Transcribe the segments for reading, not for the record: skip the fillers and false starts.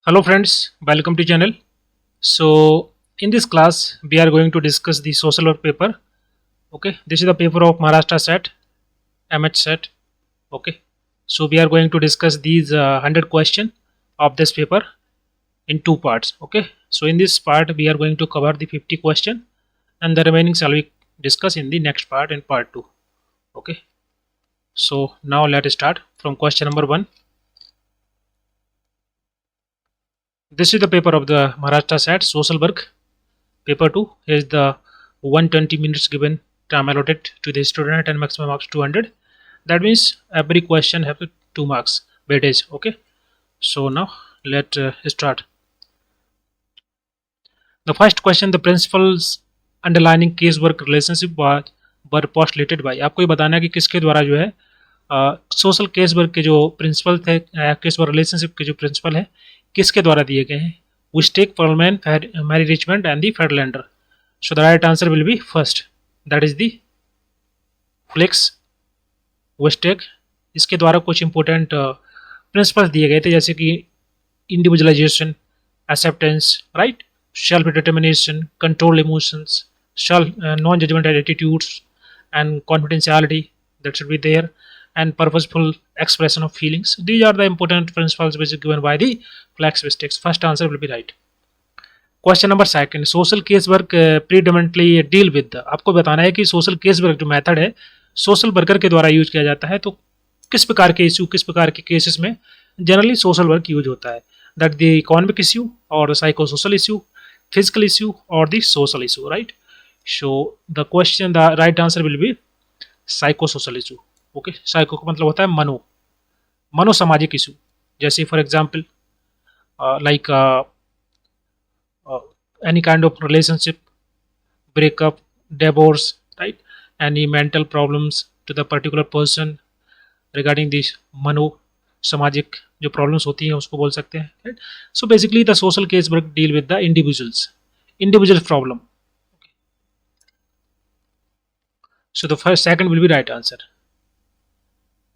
Hello friends, welcome to channel. So in this class we are going to discuss the social work paper. Okay, this is the paper of Maharashtra set, MH set. Okay, so we are going to discuss these 100 question of this paper in two parts. Okay, so in this part we are going to cover the 50 question and the remaining shall we discuss in the next part in part 2. Okay, so now let us start from question number 1. This is the paper of the Maharashtra set social work. Paper 2 is the 120 minutes given time allotted to the student and maximum marks 200. That means every question have 2 marks weightage. Okay, so now let start. The first question, the principles underlining case work relationship were postulated by. आपको ये बताना है कि किसके द्वारा जो है social case work के जो प्रिंसिपल थे, केस वर्क रिलेशनशिप के जो प्रिंसिपल है किसके द्वारा दिए गए हैं. Wiestek, Perlman, Mary Richmond and the Friedlander. So the right answer will be first. That is the Flex, Wiestek. इसके द्वारा कुछ इंपॉर्टेंट प्रिंसिपल्स दिए गए थे जैसे कि individualisation, acceptance, right, self determination, control emotions, non judgmental attitudes and confidentiality that should be there, and purposeful expression of feelings. These are the important principles which is given by the Flex Wiestek. First answer will be right. Question number second, social case work predominantly deal with. आपको बताना है कि social case work जो method है social worker के द्वारा use किया जाता है, तो किस प्रकार के इशू, किस प्रकार के केसेस में जनरली सोशल वर्क यूज होता है. दैट द इकोनॉमिक इशू और psycho social issue, physical issue और the social issue, right. So the question, the right answer will be psycho social issue. Okay, psycho का मतलब होता है मनो सामाजिक इशू. जैसे for example like any kind of relationship breakup, divorce, right, any mental problems to the particular person regarding this mano सामाजिक जो problems होती हैं उसको बोल सकते हैं, right. So basically the social case work deal with the individual problem. So the first second will be right answer.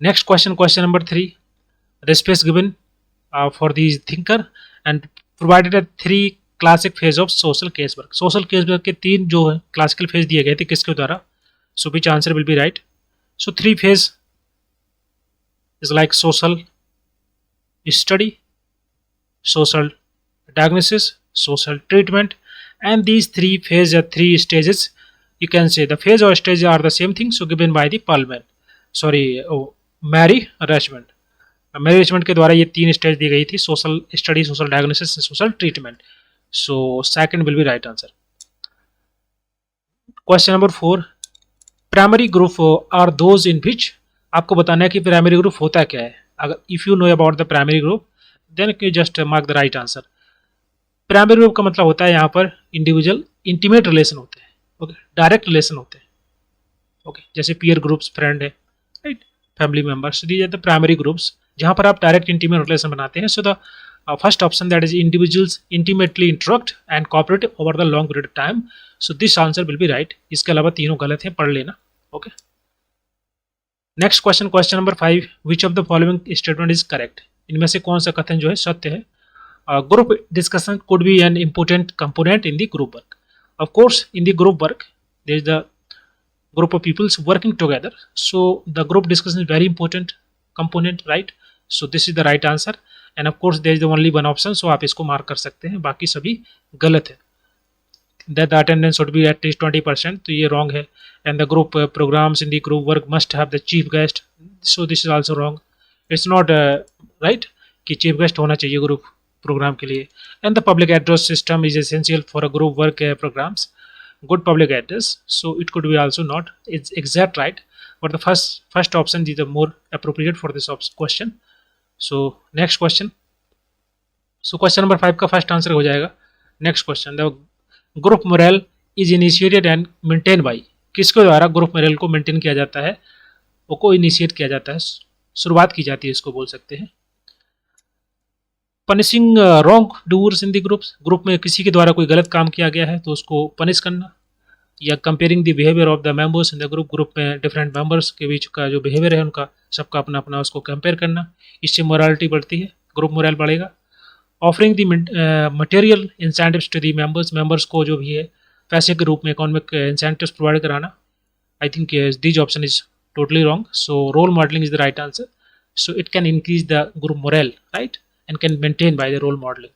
Next question, question number 3. The space given for the thinker and provided a 3 classic phase of social case work. Social case work के 3 जो है classical phase दिए गए थे किसके द्वारा. So which answer will be right. So 3 phase is like social study, social diagnosis, social treatment, and these 3 phase या 3 stages you can say the phase or stage are the same thing. So given by the Mary Richmond. Mary Richmond के द्वारा ये 3 stage दी गई थी, social study, social diagnosis, social treatment. So second will be right answer. Question number 4, primary group are those in which. आपको बताना है कि प्राइमरी ग्रुप होता क्या है. अगर if you know about the primary group then you just mark the right answer. Primary group का मतलब होता है यहाँ पर इंडिविजुअल इंटीमेट रिलेशन होते हैं. ओके, डायरेक्ट रिलेशन होते हैं. ओके, जैसे पीयर ग्रुप्स, फ्रेंड है, right, family members. These are the primary groups जहाँ पर आप डायरेक्ट इंटीमेट रिलेशन बनाते हैं. So the first option that is individuals intimately interact and cooperate over the long period of time. So this answer will be right. इसके अलावा तीनों गलत हैं, पढ़ लेना. Okay, next question, question number 5. Which of the following statement is correct. इनमें से कौन सा कथन जो है सत्य है. Group discussion could be an important component in the group work. Of course, in the group work, there is the group of peoples working together. So the group discussion is very important component, right? So this is the right answer. And of course, there is the only one option. So आप इसको mark कर सकते हैं, बाकी सभी गलत है. That the attendance should be at least 20%. तो ये wrong है. And the group programs in the group work must have the chief guest. So this is also wrong. It's not right कि chief guest होना चाहिए group program के लिए. And the public address system is essential for a group work programs. Good public address, so it could be also not. It's exact right, but the first option is the more appropriate for this question. So next question. So question number 5 का first answer हो जाएगा. Next question, the group morale is initiated and maintained by. किसके द्वारा group moral को maintain किया जाता है, वो को इनिशिएट किया जाता है, शुरुआत की जाती है, इसको बोल सकते हैं. Punishing wrong doers in the groups. Group में किसी के द्वारा कोई गलत काम किया गया है तो उसको पनिश करना. या comparing the behaviour of the members in the group. Group में डिफरेंट मेंबर्स के बीच का जो बिहेवियर है उनका सबका अपना अपना उसको कंपेयर करना. इससे मोरालिटी बढ़ती है, ग्रुप मोरल बढ़ेगा. Offering the material incentives to the members, members को जो भी है पैसे के रूप में इकोनॉमिक इंसेंटिव्स प्रोवाइड कराना. I think this option is totally wrong. So role modeling is the right answer. So it can increase the group morale, right, and can maintain by the role modeling.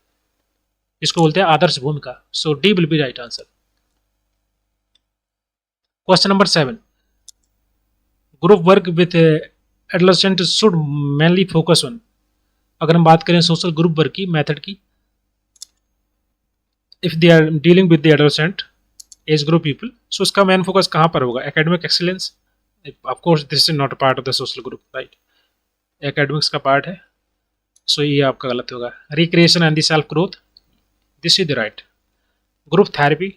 इसको बोलते हैं आदर्श भूमिका. So D will be right answer. Question number 7. Group work with adolescent should mainly focus on. अगर हम बात करें social group work की method की, if they are dealing with the adolescent age group people, so उसका main focus कहाँ पर होगा? Academic excellence. Of course this is not a part of the social group, right. Academics का part है, so ये आपका गलत होगा. Recreation and the self growth, this is the right. Group therapy,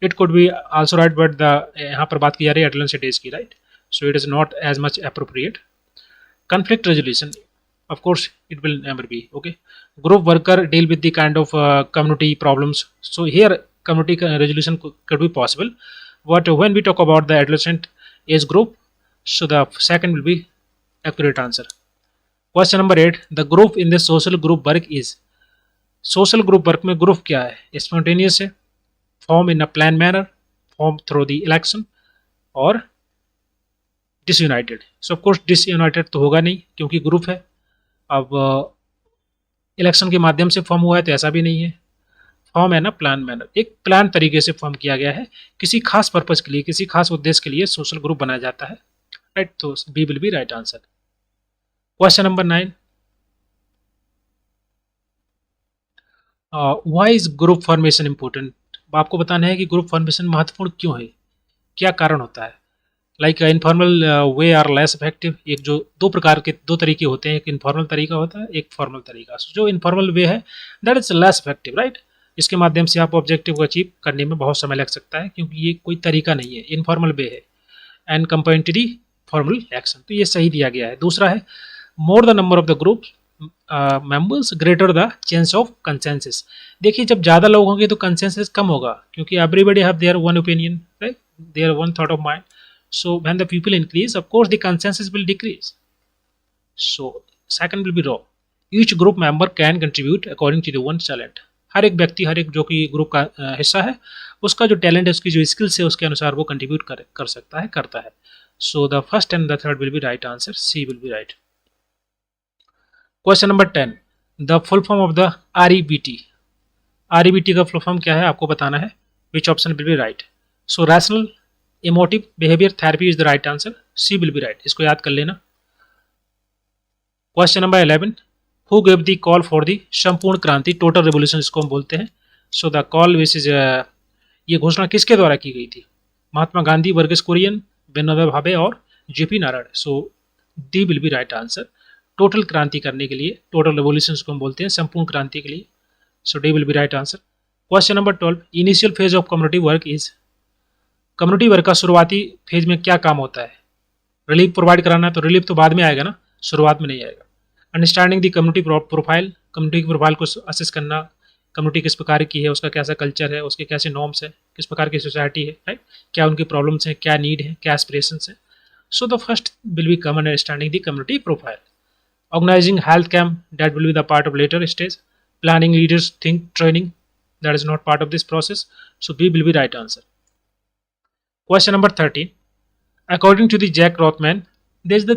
it could be also right, but the यहाँ पर बात की जा रही है एडोलेसेंट एज की, right. So it is not as much appropriate. conflict resolution, of course it will never be okay. Group worker deal with the kind of community problems, so here community resolution could be possible, but when we talk about the adolescent age group, so the second will be accurate answer. Question number 8. The group in the social group work is, social group work में group क्या है? Spontaneous है, form in a planned manner, form through the election, और disunited. So of course disunited तो होगा नहीं क्योंकि group है. अब इलेक्शन के माध्यम से फॉर्म हुआ है तो ऐसा भी नहीं है. फॉर्म है ना प्लान मैनर, एक प्लान तरीके से फॉर्म किया गया है, किसी खास पर्पज के लिए, किसी खास उद्देश्य के लिए सोशल ग्रुप बनाया जाता है, राइट. तो B will be right answer. Question number 9. Why is group formation important? आपको बताना है कि ग्रुप फॉर्मेशन महत्वपूर्ण क्यों है, क्या कारण होता है. Like informal way are less effective. एक जो दो तरीके होते हैं, एक इनफॉर्मल तरीका होता है, एक फॉर्मल तरीका. जो इनफॉर्मल वे है that is less effective, right. इसके माध्यम से आप ऑब्जेक्टिव को अचीव करने में बहुत समय लग सकता है क्योंकि ये कोई तरीका नहीं है, इनफॉर्मल वे है. एंड कंपेरेटिवली फॉर्मल एक्शन, तो ये सही दिया गया है. दूसरा है more the number of the group members greater the chance of consensus. देखिए जब ज़्यादा लोग होंगे तो कंसेंसस कम होगा क्योंकि everybody have their one opinion, right, their one thought of mind. So when the people increase, of course the consensus will decrease. So second will be wrong. Each group member can contribute according to the one's talent. हर एक व्यक्ति, हर एक जो कि group का हिस्सा है, उसका जो टैलेंट है, उसकी जो स्किल्स है, उसके अनुसार वो कंट्रीब्यूट कर सकता है, करता है. So the first and the third will be right answer. C will be right. Question number 10. The full form of the REBT. REBT का full form क्या है आपको बताना है. Which option will be right? So rational emotive behaviour therapy is the right answer. C will be right. इसको याद कर लेना. Question number 11. Who give the call for the Sampoorna Kranti, total revolution इसको हम बोलते हैं. So the call which is, ये घोषणा किसके द्वारा की गई थी? महात्मा गांधी, वर्गीस कुरियन, विनोबा भावे और JP Narayan. So D will be right answer. Total क्रांति करने के लिए, टोटल रेवोल्यूशन इसको हम बोलते हैं, संपूर्ण क्रांति के लिए. So D will be right answer. Question number 12. Initial phase of community work is, community work का शुरुआती फेज में क्या काम होता है? रिलीफ प्रोवाइड कराना. तो रिलीफ तो बाद में आएगा ना, शुरुआत में नहीं आएगा. Understanding the community profile, community की प्रोफाइल को असेस करना, कम्युनिटी किस प्रकार की है, उसका कैसा कल्चर है, उसके कैसे नॉर्म्स है, किस प्रकार की सोसाइटी है, राइट, क्या उनकी प्रॉब्लम्स हैं, क्या नीड है, क्या एस्पिरेशंस है. So the first will be come understanding the community profile. Organising health camp, that will be the part of later stage. Planning leaders think training, that is not part of this process. So B will be right answer. Question number 13. According to the Jack Rothman, there is the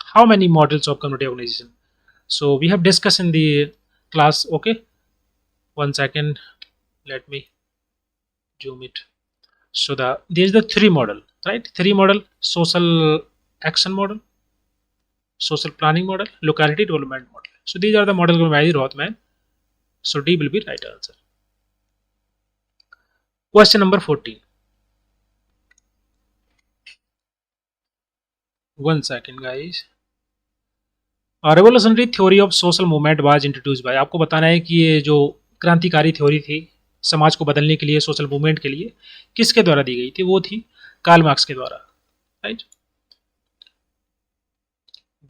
how many models of community organization? So we have discussed in the class. Okay, one second, let me zoom it. So there is the 3 model, right? 3 model: social action model, social planning model, locality development model. So these are the models given by Rothman. So D will be right answer. Question number 14. One second guys. Revolutionary theory of social movement was introduce by. आपको बताना है कि ये जो क्रांतिकारी theory थी समाज को बदलने के लिए, सोशल मूवमेंट के लिए, किसके द्वारा दी गई थी? वो थी कार्ल मार्क्स के द्वारा, right.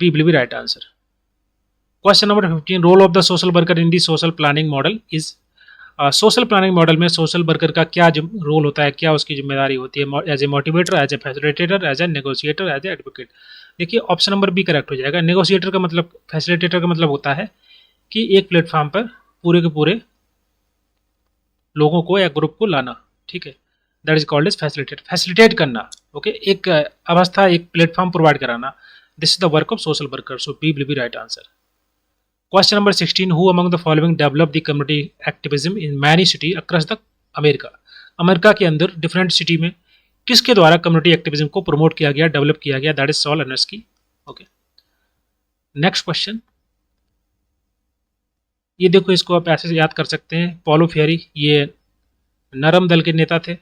B will be right answer. Question number 15. Role of the social worker in the social planning model is. Social planning model में सोशल वर्कर का क्या रोल होता है, क्या उसकी जिम्मेदारी होती है? As a motivator, as a facilitator, as a negotiator, as a advocate. देखिए ऑप्शन नंबर बी करेक्ट हो जाएगा. नेगोशिएटर का मतलब, फैसिलिटेटर का मतलब होता है कि एक प्लेटफॉर्म पर पूरे के पूरे लोगों को या ग्रुप को लाना, ठीक है, that is called as facilitate, facilitate करना, ओके, एक अवस्था, एक प्लेटफॉर्म प्रोवाइड कराना, this is the work of social worker, so B will be right answer. Question number 16, who among the following develop the community activism in many city across the America, America के अंदर different city में किसके द्वारा community activism को promote किया गया, develop किया गया, that is Saul Alinsky, okay. Next question, ये देखो, इसको आप ऐसे याद कर सकते हैं, पॉलो फेरी ये नरम दल के नेता थे,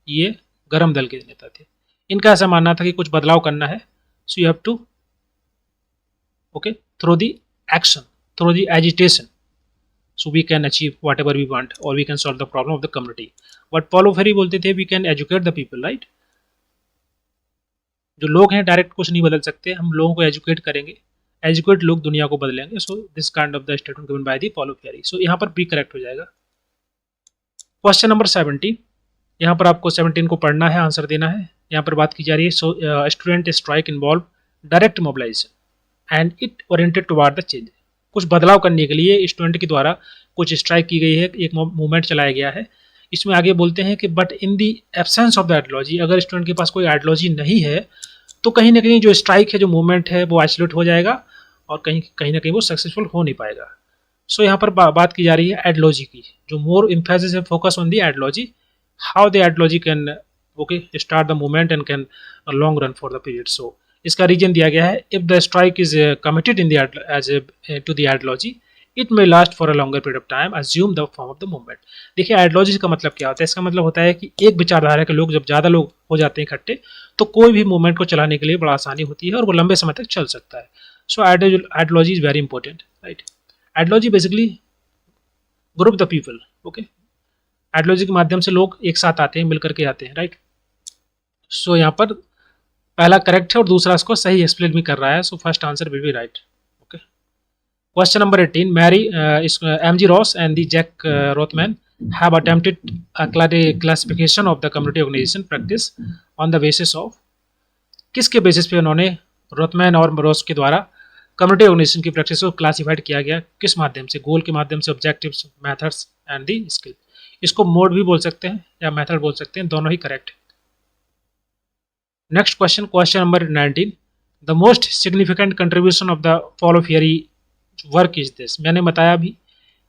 ये गरम दल के नेता थे, इनका ऐसा मानना था कि कुछ बदलाव करना है, so you have to okay throw the action, throw the agitation, so we can achieve whatever we want or we can solve the problem of the community, but Paulo Freire बोलते थे we can educate the people, right? जो लोग हैं direct कुछ नहीं बदल सकते, हम लोगों को एजुकेट करेंगे, एजुकेट लोग दुनिया को बदलेंगे, so this kind of the statement given by the Paulo Freire, सो यहाँ पर बी करेक्ट हो जाएगा। क्वेश्चन नंबर 70, यहाँ पर आपको 17 को पढ़ना है, आंसर देना है। यहाँ पर बात की जा रही है, so student strike involve direct mobilisation and it oriented toward the change, कुछ बदलाव करने के लिए स्टूडेंट के द्वारा कुछ स्ट्राइक की गई है, एक मूवमेंट चलाया गया है। इसमें आगे बोलते हैं कि but in the absence of the ideology, अगर स्टूडेंट के पास कोई आइडियोलॉजी नहीं है तो कहीं ना कहीं जो स्ट्राइक है, जो मूवमेंट है, वो आइसोलेट हो जाएगा और कहीं ना कहीं वो सक्सेसफुल हो नहीं पाएगा। सो यहाँ पर बात की जा रही है आइडियोलॉजी की, जो मोर इम्फेसिस है focus on the ideology, how the ideology can okay start the movement and can long run for the period. So इसका रीजन दिया गया है, if the strike is committed in to the ideology it may last for a longer period of time, assume the form of the movement. देखिए ideology का मतलब क्या होता है, इसका मतलब होता है कि एक विचारधारा के लोग, जब ज़्यादा लोग हो जाते हैं इकट्ठे, तो कोई भी मूवमेंट को चलाने के लिए बड़ा आसानी होती है और वो लंबे समय तक चल सकता है। So ideology is very important, right. Ideology basically group the people, okay, ideology के माध्यम से लोग एक साथ आते हैं, मिलकर के आते हैं, राइट। सो यहाँ पर पहला करेक्ट है और दूसरा इसको सही एक्सप्लेन भी कर रहा है, so first answer will be right, okay. Question number 18, Murray M G Ross and the Jack Rothman have attempted a classification of the community organization practice on the basis of, किसके basis पे उन्होंने, रोथमैन और Ross के द्वारा community organisation की practice को classified किया गया, किस माध्यम से, गोल के माध्यम से, objectives, methods and the skill. इसको मोड भी बोल सकते हैं या मेथड बोल सकते हैं, दोनों ही करेक्ट है। Next question, question number 19, the most significant contribution of the Paulo Freire work is this, मैंने बताया अभी,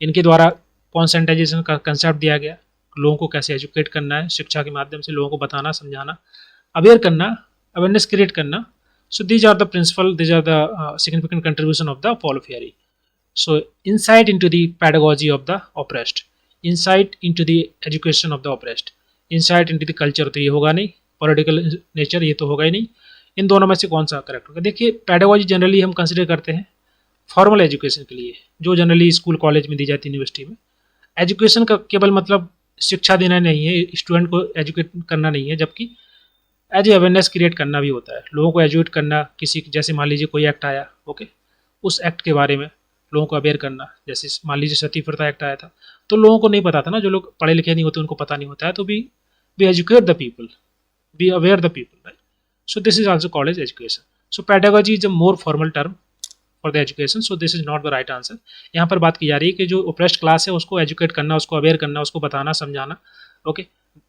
इनके द्वारा कॉन्सेंटाइजेशन का कंसेप्ट दिया गया, लोगों को कैसे एजुकेट करना है, शिक्षा के माध्यम से लोगों को बताना, समझाना, अवेयर करना, अवेयरनेस क्रिएट करना। So these are the principle, these are the significant contribution of the Paulo Freire. So insight into the pedagogy of the oppressed, insight into the education of the oppressed, insight into the culture तो ये होगा नहीं, political nature ये तो होगा ही नहीं, इन दोनों में से कौन सा करेक्ट होगा। देखिए पेडागोजी जनरली हम कंसिडर करते हैं फॉर्मल एजुकेशन के लिए, जो जनरली स्कूल कॉलेज में दी जाती है, यूनिवर्सिटी में। एजुकेशन का केवल मतलब शिक्षा देना नहीं है, स्टूडेंट को एजुकेट करना नहीं है, जबकि एज ए अवेयरनेस क्रिएट करना भी होता है, लोगों को एजुकेट करना, किसी जैसे मान लीजिए कोई एक्ट आया, ओके, उस एक्ट के बारे में लोगों को अवेयर करना, जैसे मान लीजिए सती प्रथा एक्ट आया था, तो लोगों को नहीं पता था ना, जो लोग पढ़े लिखे नहीं होते उनको पता नहीं होता है, तो be educate the people, be aware the people, right. So this is also called as education. So pedagogy is a more formal term for the education, so this is not the right answer. यहाँ पर बात की जा रही है कि जो oppressed class है उसको एजुकेट करना, उसको अवेयर करना, उसको बताना, समझाना, okay,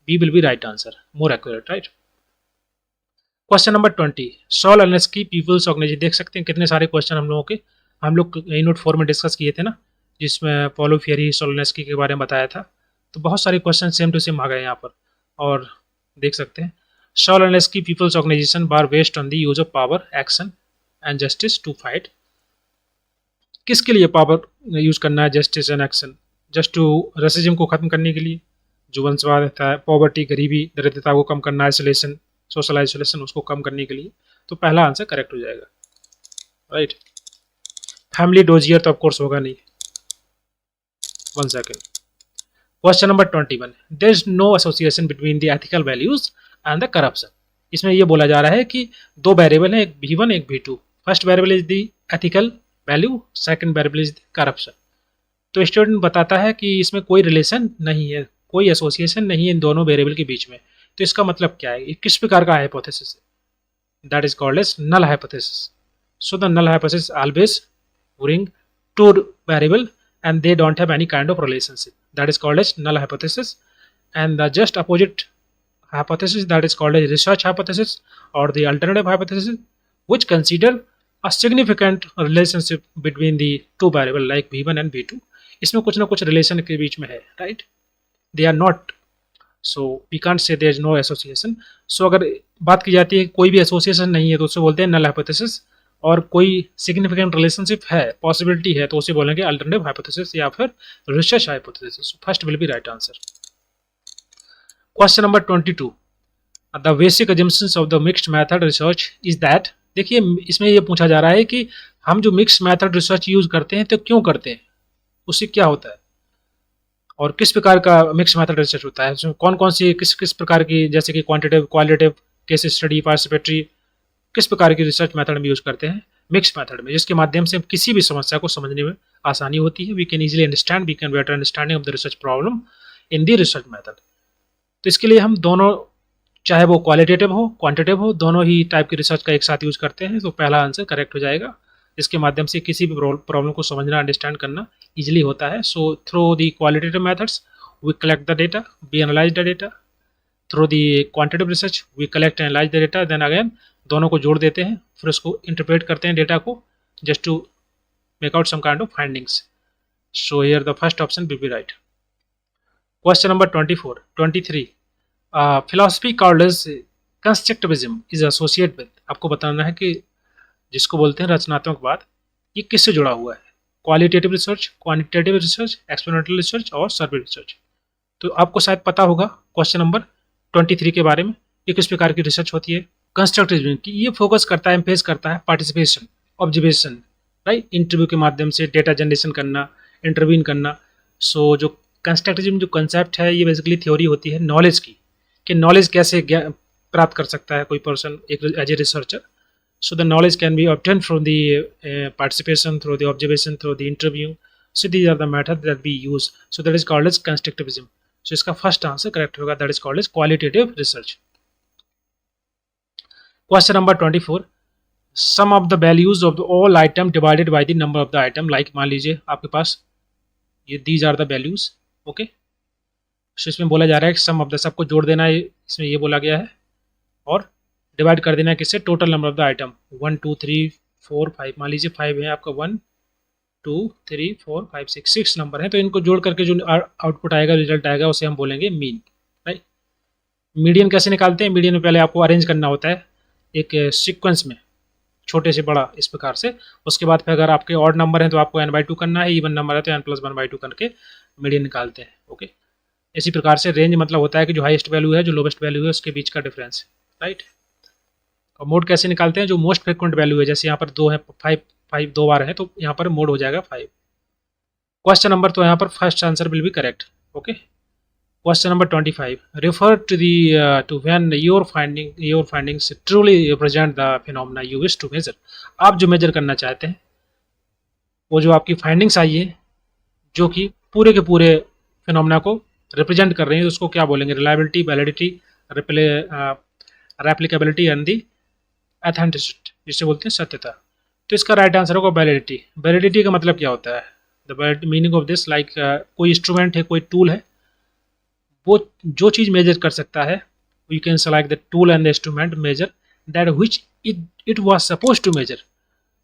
B will be right answer, more accurate, right. Question number 20, Saul Alinsky people's organisation, देख सकते हैं कितने सारे क्वेश्चन हम लोग नोट 4 में डिस्कस किए थे ना, जिसमें पॉलो फेरी, सॉल अर्नेस्की के बारे में बताया था, तो बहुत सारे क्वेश्चन सेम टू सेम आ गए यहाँ पर, और देख सकते हैं Saul Alinsky people's organisation bar based on the use of power, action and justice to fight, किसके लिए पावर यूज करना है, justice and action, just to racism को खत्म करने के लिए, जो वंशवाद रहता है, पॉवर्टी, गरीबी, दरिद्रता को कम करना, आइसोलेशन, सोशल आइसोलेशन, उसको कम करने के लिए, तो पहला आंसर करेक्ट हो जाएगा, राइट। फैमिली डोजियर तो ऑफकोर्स होगा नहीं, 1 second. Question number 21, there is no association between the ethical values and the corruption, इसमें ये बोला जा रहा है कि दो वेरिएबल है, एक V1 एक V2, first variable is the ethical value, second variable is the corruption. तो स्टूडेंट बताता है कि इसमें कोई रिलेशन नहीं है, कोई एसोसिएशन नहीं है इन दोनों वेरिएबल के बीच में, तो इसका मतलब क्या है, किस प्रकार का हाइपोथेसिस है, that is called as null hypothesis. So the null hypothesis always bring two variable and they don't have any kind of relationship, that is called as null hypothesis. And the just opposite hypothesis, that is called as research hypothesis or the alternative hypothesis, which consider a significant relationship between the two variable like v1 and v2. इसमें कुछ ना कुछ relation के बीच में है, right, they are not, so we can't say there is no association. So अगर बात की जाती है कोई भी एसोसिएशन नहीं है तो उसे बोलते हैं नल हाइपोथेसिस, और कोई सिग्निफिकेंट रिलेशनशिप है, पॉसिबिलिटी है, तो उसे बोलेंगे अल्टरनेटिव हाइपोथेसिस या फिर research hypothesis. First will be right answer. Question number 22, the basic assumptions of the mixed method research is that. देखिए इसमें ये पूछा जा रहा है कि हम जो मिक्स्ड मेथड रिसर्च यूज करते हैं तो क्यों करते हैं, उससे क्या होता है और किस प्रकार का मिक्स मेथड रिसर्च होता है, उसमें कौन कौन सी किस किस प्रकार की, जैसे कि quantitative, qualitative, case study, participatory, किस प्रकार की रिसर्च मेथड हम यूज़ करते हैं मिक्स मेथड में, जिसके माध्यम से किसी भी समस्या को समझने में आसानी होती है. We can easily understand, we can better understanding of the research problem in the research method. तो इसके लिए हम दोनों, चाहे वो क्वालिटेटिव हो क्वांटिटेटिव हो, दोनों ही टाइप की रिसर्च का एक साथ यूज़ करते हैं. तो पहला आंसर करेक्ट हो जाएगा. इसके माध्यम से किसी भी प्रॉब्लम को समझना, अंडरस्टैंड करना इजीली होता है. So through the qualitative methods we collect the data, we analyze the data. Through the quantitative research we collect and analyze the data, then again दोनों को जोड़ देते हैं, फिर उसको इंटरप्रेट करते हैं डेटा को, just to make out some kind of findings. So here the first option will be right. Question number 23, philosophy called as constructivism is associated with. आपको बताना है कि जिसको बोलते हैं रचनात्मकवाद, ये किससे जुड़ा हुआ है, qualitative research, quantitative research, experimental research और सर्वे रिसर्च. तो आपको शायद पता होगा क्वेश्चन नंबर 23 के बारे में, ये किस प्रकार की रिसर्च होती है. कंस्ट्रक्टिविज्म की ये फोकस करता है, एम्फेस करता है पार्टिसिपेशन, ऑब्जर्वेशन, राइट, इंटरव्यू के माध्यम से डेटा जनरेशन करना, इंटरव्यून करना. सो जो कंस्ट्रक्टिविज्म जो कंसेप्ट है, ये बेसिकली थ्योरी होती है नॉलेज की, कि नॉलेज कैसे प्राप्त कर सकता है कोई person as a researcher. So the knowledge can be obtained from the participation, through the observation, through the interview. So these are the methods that we use. So that is called as constructivism. So इसका first answer correct होगा, that is called as qualitative research. Question number 24. Sum of the values of the all item divided by the number of the item. Like मान लीजिए आपके पास ये these are the values, okay. So इसमें बोला जा रहा है कि sum of the, सबको जोड़ देना है, इसमें ये बोला गया है, और डिवाइड कर देना है किससे, total number of the item 1 2 3 4 5. मान लीजिए 5 है आपका, 1 2 3 4 5 6 नंबर है, तो इनको जोड़ करके जो आउटपुट आएगा, रिजल्ट आएगा, उसे हम बोलेंगे मीन, राइट. मीडियन कैसे निकालते हैं, मीडियन में पहले आपको अरेंज करना होता है एक सीक्वेंस में, छोटे से बड़ा इस प्रकार से. उसके बाद फिर अगर आपके ऑड नंबर हैं तो आपको n/2 करना है, इवन नंबर है तो n+1/2 करके मीडियन निकालते हैं, ओके. इसी प्रकार से रेंज मतलब होता है कि जो हाईएस्ट वैल्यू है, जो लोवेस्ट वैल्यू है, उसके बीच का डिफरेंस, राइट. और मोड कैसे निकालते हैं, जो मोस्ट फ्रिक्वेंट वैल्यू है, जैसे यहाँ पर 2 है, 5 दो बार है, तो यहाँ पर मोड हो जाएगा 5. क्वेश्चन नंबर, तो यहाँ पर first answer will be correct, okay. Question number 25, refer to the to when your findings truly represent the phenomena you wish to measure. आप जो मेजर करना चाहते हैं, वो जो आपकी फाइंडिंग्स आई है, जो कि पूरे के पूरे फिनोमेना को रिप्रेजेंट कर रही है, तो उसको क्या बोलेंगे, reliability, validity, replicability and the authenticity, जिसे बोलते हैं सत्यता. तो इसका राइट आंसर होगा वैलिडिटी. वैलिडिटी का मतलब क्या होता है, the meaning of this, like कोई इंस्ट्रूमेंट है, कोई टूल है, वो जो चीज़ मेजर कर सकता है, you can select the tool and the instrument measure that which it was suppose to measure.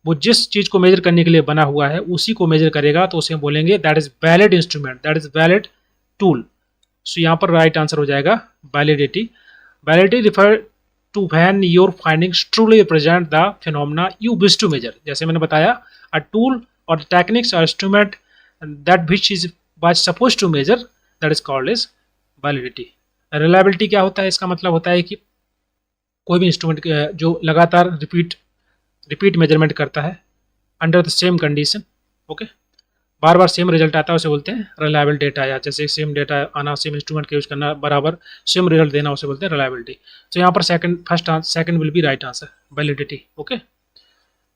वो जिस चीज़ को मेजर करने के लिए बना हुआ है उसी को मेजर करेगा, तो उसे बोलेंगे that is valid instrument, that is valid tool. So यहाँ पर राइट आंसर हो जाएगा validity. Validity refer to when your findings truly represent the phenomena you wish to measure. जैसे मैंने बताया, a tool or techniques or instrument that which is was supposed to measure, that is called as validity. Reliability क्या होता है, इसका मतलब होता है कि कोई भी इंस्ट्रूमेंट जो लगातार रिपीट मेजरमेंट करता है under the same condition, okay, bar bar same result आता है, उसे बोलते हैं रिलायबल डेटा. या जैसे सेम डेटा आना, सेम इंस्ट्रूमेंट का यूज करना, बराबर सेम रिजल्ट देना, उसे बोलते हैं रिलायबिलिटी. तो यहाँ पर second will be right answer, validity, okay.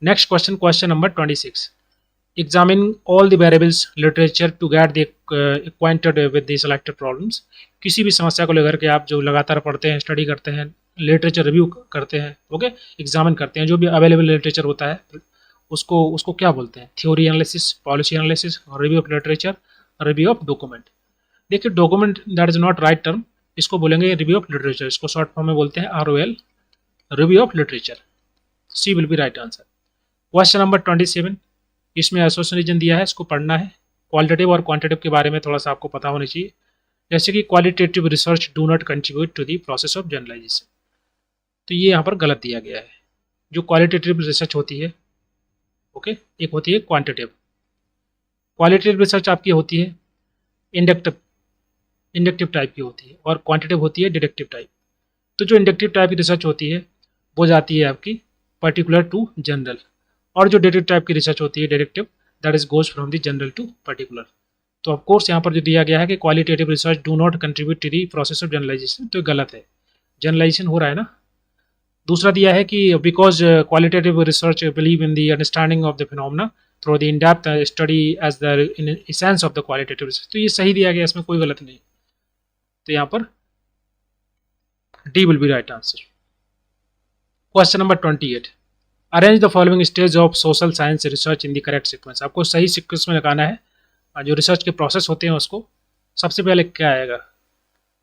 Next question, question number 26. Examine all the variables literature to get the acquainted with the selected problems. किसी भी समस्या को लेकर के आप जो लगातार पढ़ते हैं, स्टडी करते हैं, लिटरेचर रिव्यू करते हैं, ओके, एग्जामिन करते हैं, जो भी अवेलेबल लिटरेचर होता है उसको उसको क्या बोलते हैं? Theory analysis, policy analysis, review of literature, review of document. देखिए document that is not right term, इसको बोलेंगे रिव्यू ऑफ लिटरेचर, इसको शॉर्ट फॉर्म में बोलते हैं ROL, review of literature. C will be right answer. Question number 27, इसमें association reason दिया है, इसको पढ़ना है। क्वालिटेटिव और क्वांटिटेटिव के बारे में थोड़ा सा आपको पता होना चाहिए, जैसे कि qualitative research do not contribute to the process of generalisation, तो ये यहाँ पर गलत दिया गया है। जो क्वालिटेटिव रिसर्च होती है, ओके, एक होती है क्वांटिटेटिव। क्वालिटेटिव रिसर्च आपकी होती है इंडक्टिव, इंडक्टिव टाइप की होती है, और क्वांटिटेटिव होती है डिडक्टिव टाइप। तो जो इंडक्टिव टाइप की रिसर्च होती है वो जाती है आपकी पर्टिकुलर टू जनरल, और जो डिडक्टिव टाइप की रिसर्च होती है deductive, that is goes from the general to particular. तो ऑफ कोर्स यहाँ पर जो दिया गया है कि qualitative research do not contribute to the process of generalisation, तो गलत है, जनरलाइजेशन हो रहा है ना। दूसरा दिया है कि because qualitative research believe in the understanding of the phenomena through the in depth study as the essence of the qualitative research, तो ये सही दिया गया, इसमें कोई गलत नहीं। तो यहाँ पर D will be right answer. Question number 28, arrange the following stage of social science research in the correct sequence. आपको सही सीक्वेंस में लगाना है, जो रिसर्च के प्रोसेस होते हैं उसको। सबसे पहले क्या आएगा,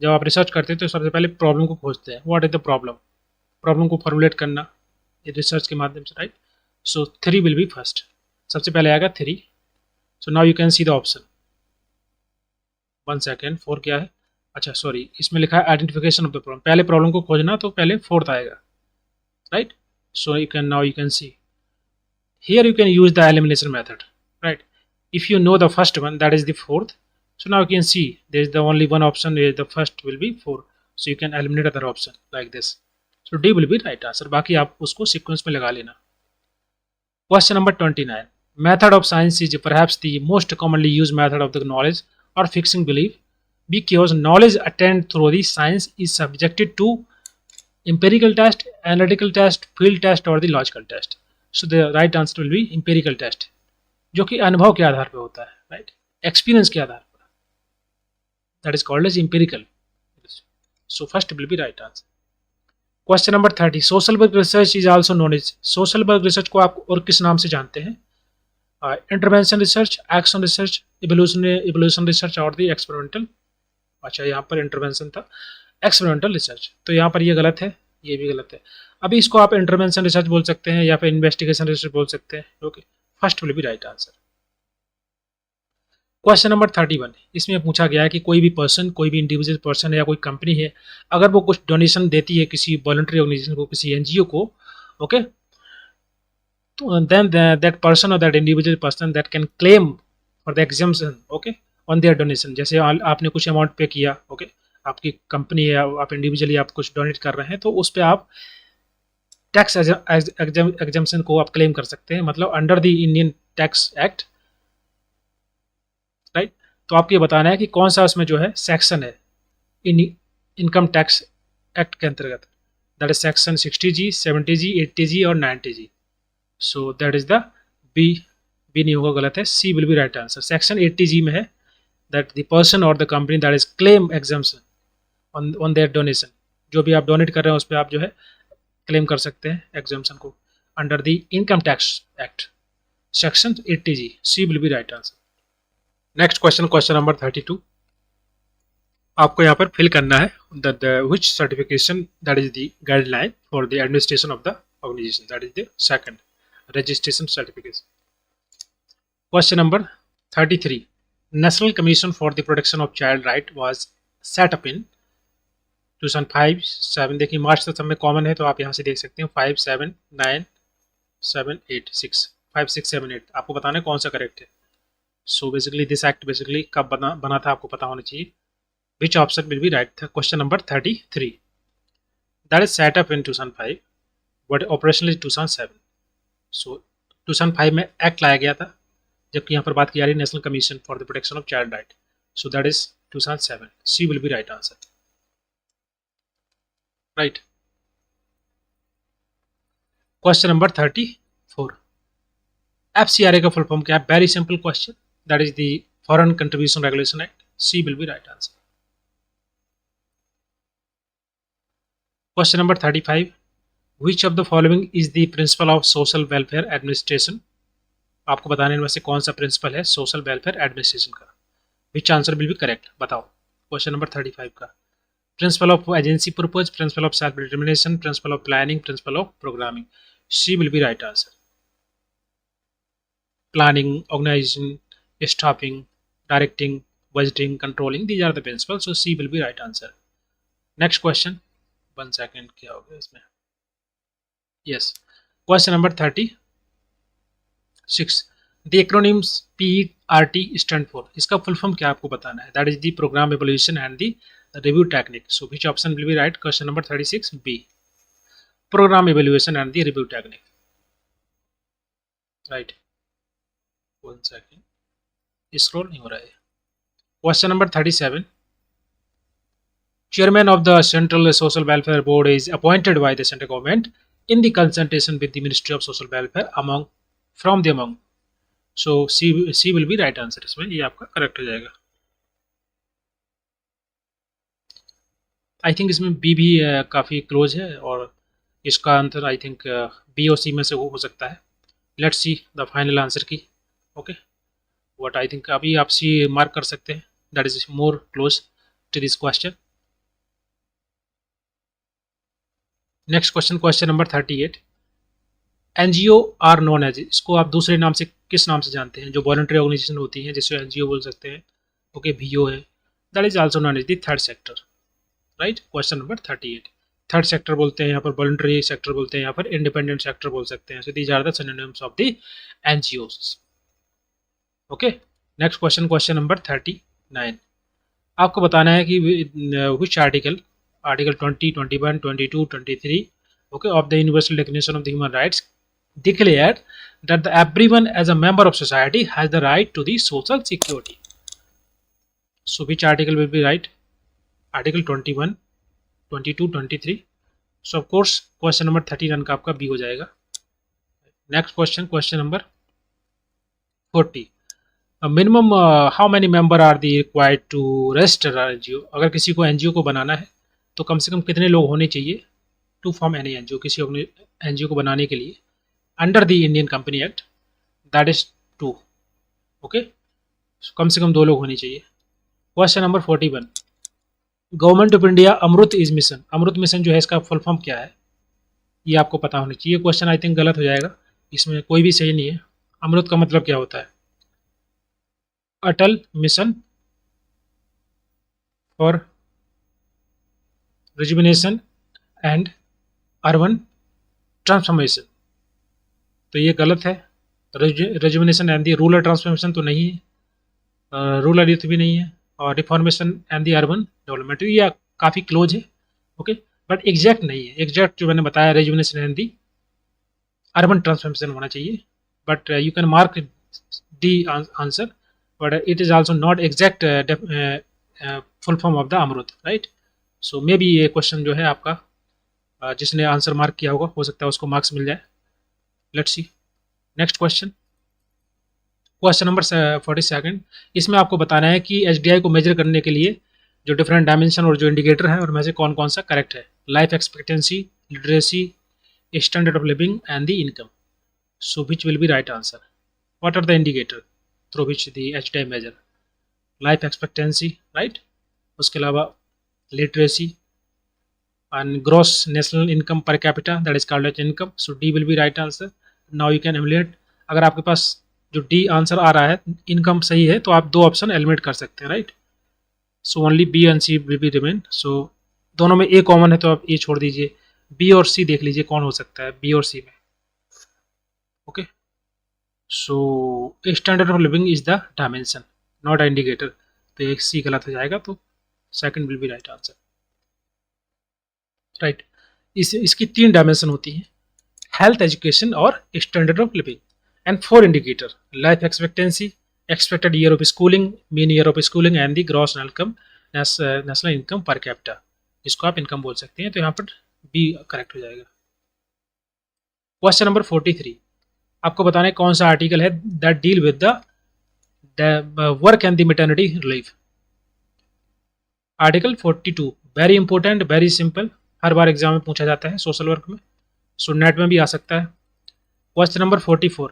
जब आप रिसर्च करते हैं तो सबसे पहले प्रॉब्लम को खोजते हैं, what is the problem, problem को फॉर्मुलेट करना ये रिसर्च के माध्यम से, right. So 3 will be first, सबसे पहले आएगा 3। So now you can see the option. 1 second, 4 क्या है, अच्छा सॉरी, इसमें लिखा है आइडेंटिफिकेशन ऑफ द प्रॉब्लम, पहले प्रॉब्लम को खोजना, तो पहले 4th आएगा, right. So you can, now you can see here you can use the elimination method, right? If you know the first one, that is the 4th, so now you can see there is the only one option where the first will be 4, so you can eliminate other option like this, so D will be right answer। बाकी आप उसको sequence में लगा लेना। Question number 29, method of science is perhaps the most commonly used method of the knowledge or fixing belief because knowledge attained through the science is subjected to empirical test, analytical test, field test और the logical test। so the right answer will be empirical test, जो कि अनुभव के आधार पर होता है, right, experience के आधार पर, that is called as empirical। so first will be right answer। Question number 30, social work research is also known as, social work research को आप और किस नाम से जानते हैं? Intervention research, action research, evolution research और दी एक्सपेरिमेंटल। अच्छा यहाँ पर इंटरवेंशन था, एक्सपेरिमेंटल रिसर्च, तो यहाँ पर ये गलत है, ये भी गलत है। अभी इसको आप इंटरवेंशन रिसर्च बोल सकते हैं या फिर इन्वेस्टिगेशन रिसर्च बोल सकते हैं, okay, first will be right answer. Question number 31, इसमें पूछा गया है कि कोई भी पर्सन, कोई भी इंडिविजुअल पर्सन है या कोई कंपनी है, अगर वो कुछ डोनेशन देती है किसी वॉलंटरी ऑर्गेनाइजेशन को, किसी NGO को, ओके, तो देन दैट पर्सन और that individual person that can claim for the exemption, okay, on their donation. जैसे आपने कुछ अमाउंट पे किया, ओके, आपकी कंपनी है, आप इंडिविजुअली आप कुछ डोनेट कर रहे हैं, तो उस पर आप टैक्स एग्जम्पशन को आप क्लेम कर सकते हैं, मतलब under the Indian tax act, right. तो आपको ये बताना है कि कौन सा उसमें जो है सेक्शन है इनकम टैक्स एक्ट के अंतर्गत, that is section 60G, 70G, 80G और 90G। So that is the B नहीं होगा, गलत है, C will be right answer. Section 80G में है दैट द पर्सन और the company that is claim exemption on their donation, जो भी आप डोनेट कर रहे हैं उस पर आप जो है क्लेम कर सकते हैं एग्जम्पशन को under the income tax act, section 80G। C will be right answer. Next question, question number 32, आपको यहाँ पर फिल करना है which certification that is the guideline for the administration of the organisation, that is the second registration certification. Question number 33, national commission for the protection of child right was set up in 2005-7, देखिए मार्च तक सब में common है, तो आप यहाँ से देख सकते हैं 5, 7, 9, 7, 8, 6, 5, 6, 7, 8, आपको बताना है कौन सा करेक्ट है। So basically this act basically कब बना था आपको पता होना चाहिए, which option will be right था। Question number 33, that is set up in 2005 but operational is 2007। So 2005 में एक्ट लाया गया था, जबकि यहाँ पर बात की जा रही है national commission for the protection of child right, so that is 2007। C will be right answer, right. Question number 34, FCRA का फुल फॉर्म क्या है? Very simple question, that is the foreign contribution regulation act. C will be right answer. Question number 35, which of the following is the principle of social welfare administration आपको बताने इनमें से कौन सा principal है social welfare administration का। Which answer will be correct, बताओ। Question number 35 का, principle of agency purpose, principle of self determination, principle of planning, principle of programming. C will be right answer. Planning, organising, staffing, directing, budgeting, controlling, these are the principles, so C will be right answer. Next question, 1 second, क्या हो गया इसमें? Yes, question number 36, the acronyms PERT stand for, इसका full form क्या आपको बताना है? That is the program evaluation and the review technique. So which option will be right? Question number 36 B, program evaluation and the review technique. Right, 1 second, scroll नहीं हो रहा है. Question number 37, Chairman of the Central Social Welfare Board is appointed by the central government in the consultation with the Ministry of Social Welfare from the among. So C will be right answer. इसमें ये आपका correct हो जाएगा. I think इसमें B भी काफ़ी close है और इसका आंसर आई थिंक B और C में से हो सकता है. Let's see the final answer की. ओके, व्हाट आई थिंक अभी आप C मार्क कर सकते हैं. That is more close to this question. Next question, question number 38, NGO are known as, इसको आप दूसरे नाम से किस नाम से जानते हैं? जो वॉलंटरी ऑर्गेनाइजेशन होती हैं जिसको NGO बोल सकते हैं. ओके, VO है. That is also known as the third sector. Right, question number 38, third sector बोलते हैं यहाँ पर, वॉलंटरी सेक्टर बोलते हैं यहाँ पर, इंडिपेंडेंट सेक्टर बोल सकते हैं. So these are the synonyms of the NGOs. Okay, next question, question number 39, आपको बताना है कि which article 20, 21, 22, 23 okay of the Universal Declaration of the Human Rights declared that everyone as a member of society has the right to the social security. So which article will be right? Article 21, 22, 23. So of course question number 39 का आपका B हो जाएगा. Next question, question number 40, minimum how many member are the required to register NGO? अगर किसी को NGO को बनाना है तो कम से कम कितने लोग होने चाहिए टू फॉर्म एनी NGO, किसी NGO को बनाने के लिए under the Indian company act? That is 2. Okay, कम से कम 2 लोग होने चाहिए. Question number 41, government of India Amrut is mission, Amrut mission जो है इसका फुल फॉर्म क्या है? ये आपको पता होना चाहिए. क्वेश्चन आई थिंक गलत हो जाएगा, इसमें कोई भी सही नहीं है. अमृत का मतलब क्या होता है? Atal mission for rejuvenation and urban transformation, तो ये गलत है. Rejuvenation and the rural transformation तो नहीं है, रूरल यूथ भी नहीं है, और reformation and the urban development, ये काफ़ी क्लोज है. ओके, बट एग्जैक्ट नहीं है. एग्जैक्ट जो मैंने बताया rejuvenation and the urban transformation होना चाहिए. But you can mark the answer, but it is also not exact full form of the AMRUT. Right, so may be ये क्वेश्चन जो है आपका जिसने आंसर मार्क किया होगा हो सकता है उसको मार्क्स मिल जाए. Let's see next question, question number 42, इसमें आपको बताना है कि HDI को मेजर करने के लिए जो डिफरेंट डायमेंशन और जो इंडिकेटर है उनमें से कौन कौन सा करेक्ट है? Life expectancy, literacy, standard of living and the income. So which will be right answer? What are the indicator through which the HDI measure? Life expectancy, right, उसके अलावा literacy and gross national income per capita, that is called as income. So D will be right answer. Now you can eliminate, अगर आपके पास जो D answer आ रहा है income सही है तो आप 2 ऑप्शन एलिमिनेट कर सकते हैं. Right, so only B and C will be remain. सो दोनों में A कॉमन है तो आप A छोड़ दीजिए. B और C देख लीजिए कौन हो सकता है B और C में. Okay, so standard of living is the dimension not indicator, तो एक C गलत हो जाएगा, तो second will be right answer. Right, इसकी 3 डायमेंशन होती हैं, हेल्थ, एजुकेशन और standard of living. And 4 indicator, life expectancy, expected year of schooling, mean year of schooling and the gross national income per capita, इसको आप income बोल सकते हैं. तो यहाँ पर बी करेक्ट हो जाएगा. क्वेश्चन नंबर 43, आपको बताना है कौन सा आर्टिकल है that deal with the work and the maternity relief. Article 42, very important, very simple, her bar exam में पूछा जाता है सोशल वर्क में, सो नेट में भी आ सकता है. क्वेश्चन नंबर 44,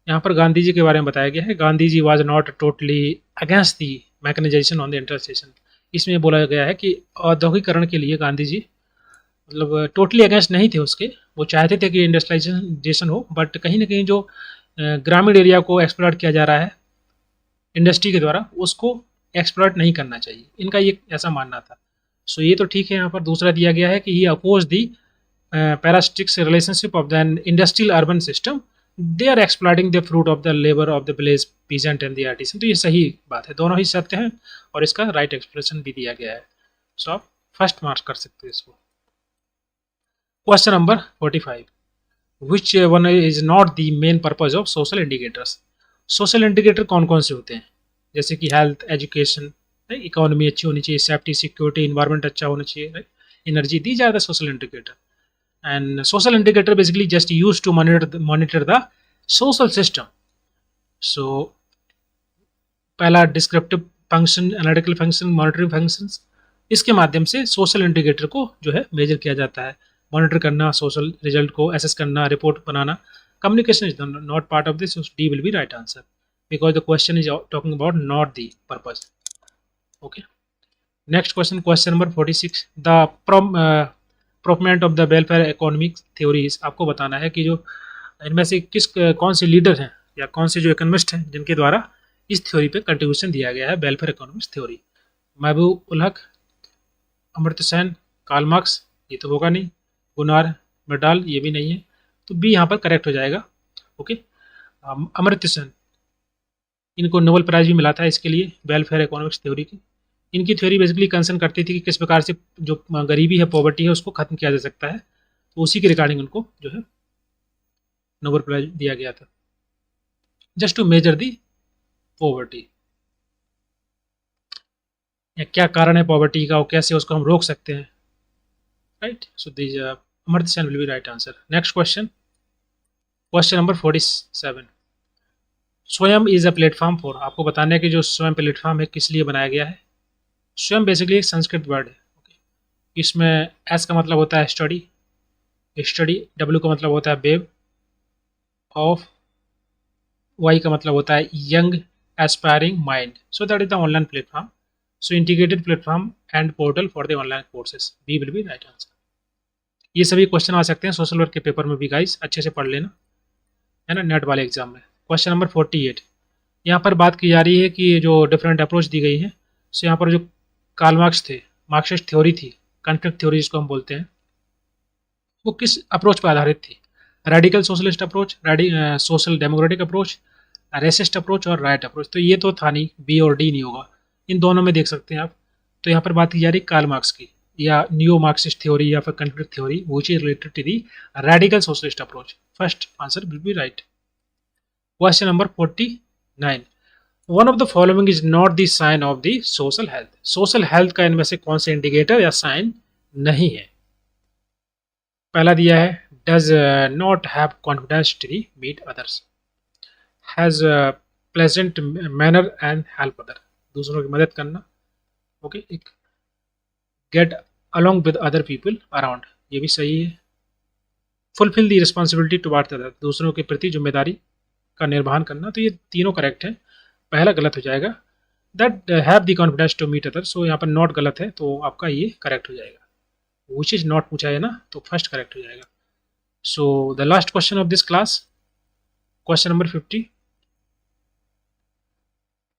यहाँ पर गांधी जी के बारे में बताया गया है, Gandhi ji was not totally against the mechanisation on the interstation. इसमें बोला गया है कि औद्योगिकरण के लिए गांधी जी मतलब टोटली अगेंस्ट नहीं थे उसके, वो चाहते थे कि इंडस्ट्रियलाइजेशन हो, बट कहीं ना कहीं जो ग्रामीण एरिया को एक्सप्लॉइट किया जा रहा है इंडस्ट्री के द्वारा, उसको एक्सप्लॉइट नहीं करना चाहिए, इनका ये ऐसा मानना था। सो ये तो ठीक है। यहाँ पर दूसरा दिया गया है कि he oppose the parasitics relationship of the industrial urban system, they are exploiting the fruit of the labour of the village peasant and the artisan. तो ये सही बात है, दोनों ही सत्य हैं और इसका राइट एक्सप्रेशन भी दिया गया है। सो आप फर्स्ट मार्क कर सकते हैं इसको। Question number 45, which one is not the main purpose of social indicators. Social indicator कौन कौन से होते हैं, जैसे कि हेल्थ, एजुकेशन, इकोनॉमी अच्छी होनी चाहिए, सेफ्टी, सिक्योरिटी, इन्वायरमेंट अच्छा होना चाहिए, right, energy, they are the social indicator. And social indicator basically just use to monitor the social system. So पहला descriptive function, analytical function, monitoring functions, इसके माध्यम से सोशल इंडिकेटर को जो है मेजर किया जाता है, मॉनिटर करना, सोशल रिजल्ट को एसेस करना, रिपोर्ट बनाना। Communication is not part of this, D will be right answer because the question is talking about not the purpose. Okay, next question, question number 46, the proponent of the welfare economic theories. आपको बताना है कि जो इनमें से कौन से leader हैं या कौन से जो इकोनॉमिस्ट हैं जिनके द्वारा इस थ्योरी पे कंट्रीब्यूशन दिया गया है, वेलफेयर इकोनॉमिक्स थ्योरी। महबूब उल हक, अमर्त्य सेन, कार्ल मार्क्स, ये तो होगा नहीं, गुनार मेडाल, ये भी नहीं है, तो बी यहाँ पर करेक्ट हो जाएगा। ओके, अमर्त्य सेन, इनको नोबेल प्राइज भी मिला था इसके लिए, वेलफेयर इकोनॉमिक्स थ्योरी की। इनकी थ्योरी बेसिकली कंसर्न करती थी कि किस प्रकार से जो गरीबी है, पॉवर्टी है, उसको खत्म किया जा सकता है, तो उसी के रिगार्डिंग उनको जो है नोबेल प्राइज दिया गया था, just to measure the poverty, या क्या कारण है पॉवर्टी का और कैसे उसको हम रोक सकते हैं, right. So this Amartya Sen will be right answer. Next question, question number 47, स्वयं इज अ प्लेटफॉर्म फॉर। आपको बताना है कि जो स्वयं प्लेटफॉर्म है किस लिए बनाया गया है। स्वयं बेसिकली एक संस्कृत वर्ड है, इसमें एस का मतलब होता है स्टडी, डब्ल्यू का मतलब होता है वेब, ऑफ वाई का मतलब होता है young aspiring mind, so that is the online platform, so integrated platform and portal for the online courses, B will be right answer. ये सभी क्वेश्चन आ सकते हैं सोशल वर्क के पेपर में भी, गाइस अच्छे से पढ़ लेना, है ना, नेट वाले एग्जाम में। क्वेश्चन नंबर 48, यहाँ पर बात की जा रही है कि जो डिफरेंट अप्रोच दी गई है, सो यहाँ पर जो कार्ल मार्क्स थे, मार्क्सिस्ट थ्योरी थी, कॉन्फ्लिक्ट थ्योरी जिसको हम बोलते हैं, वो किस अप्रोच पर आधारित थी। Radical socialist approach, social democratic approach, racist approach और राइट अप्रोच। तो ये तो था नहीं, बी और डी नहीं होगा, इन दोनों में देख सकते हैं आप। तो यहाँ पर बात की जा रही है कार्ल मार्क्स की, या न्यू मार्क्सिस्ट थ्योरी या फिर conflict theory, which is related to the radical socialist approach. First answer will be right. Question number 49, one of the following is not the sign of the social health. Social health का इनमें से कौन सा indicator या sign नहीं है। पहला दिया है, does not have confidence to meet others, has pleasant manner and help other, दूसरों की मदद करना। ओके, एक get along with other people around, ये भी सही है। Fulfil the responsibility towards other, दूसरों के प्रति जिम्मेदारी का निर्वहन करना, तो ये तीनों करेक्ट है, पहला गलत हो जाएगा। That have the confidence to meet other, so यहाँ पर नॉट गलत है, तो आपका ये करेक्ट हो जाएगा। विच इज नॉट पूछा है ना, तो फर्स्ट करेक्ट हो जाएगा। So the last question of this class, question number 50,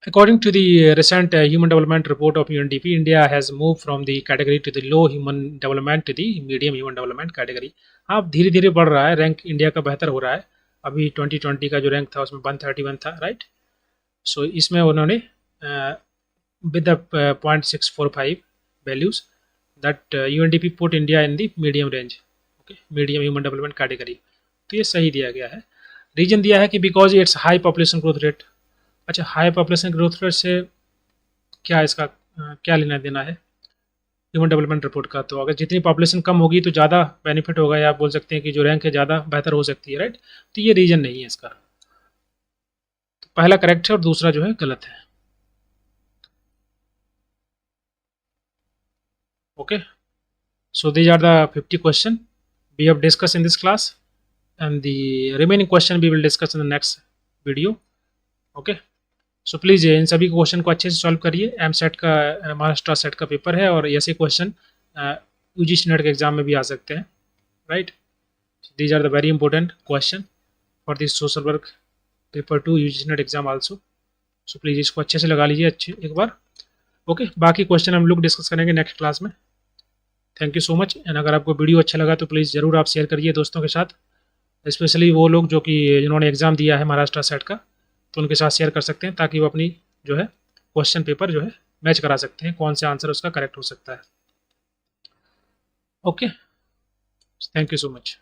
according to the recent human development report of UNDP, India has moved from the category to the low human development to the medium human development category। हाँ, धीरे धीरे बढ़ रहा है, rank India का बेहतर हो रहा है। अभी 2020 का जो रैंक था उसमें 131 था, राइट। सो इसमें उन्होंने with the 0.645 values that UNDP put India in the medium range, okay, medium human development category। तो ये सही दिया गया है। रीजन दिया है कि because it's high population growth rate. अच्छा, हाई पॉपुलेशन ग्रोथ रेट से क्या इसका क्या लेना देना है ह्यूमन डेवलपमेंट रिपोर्ट का। तो अगर जितनी पॉपुलेशन कम होगी तो ज़्यादा बेनिफिट होगा, या आप बोल सकते हैं कि जो रैंक है ज़्यादा बेहतर हो सकती है, राइट। तो ये रीजन नहीं है इसका, तो पहला करेक्ट है और दूसरा जो है गलत है। Okay, so these are the 50 question we have discussed in this class, and the remaining question we will discuss in the next video. Okay, so please इन सभी क्वेश्चन को अच्छे से सॉल्व करिए। एम सेट का महाराष्ट्र सेट का paper है और ऐसे क्वेश्चन यूजीसी नेट के एग्जाम में भी आ सकते हैं, right. These are the very important question for this social work paper 2 UGC NET exam also. So please इसको अच्छे से लगा लीजिए अच्छे एक बार। ओके, बाकी क्वेश्चन हम लोग डिस्कस करेंगे नेक्स्ट क्लास में। Thank you so much. And अगर आपको वीडियो अच्छा लगा तो प्लीज़ ज़रूर आप शेयर करिए दोस्तों के साथ, स्पेशली वो लोग जो कि जिन्होंने एग्ज़ाम दिया है महाराष्ट्र सेट का, तो उनके साथ शेयर कर सकते हैं ताकि वो अपनी जो है क्वेश्चन पेपर जो है मैच करा सकते हैं, कौन से आंसर उसका करेक्ट हो सकता है। Okay, thank you so much.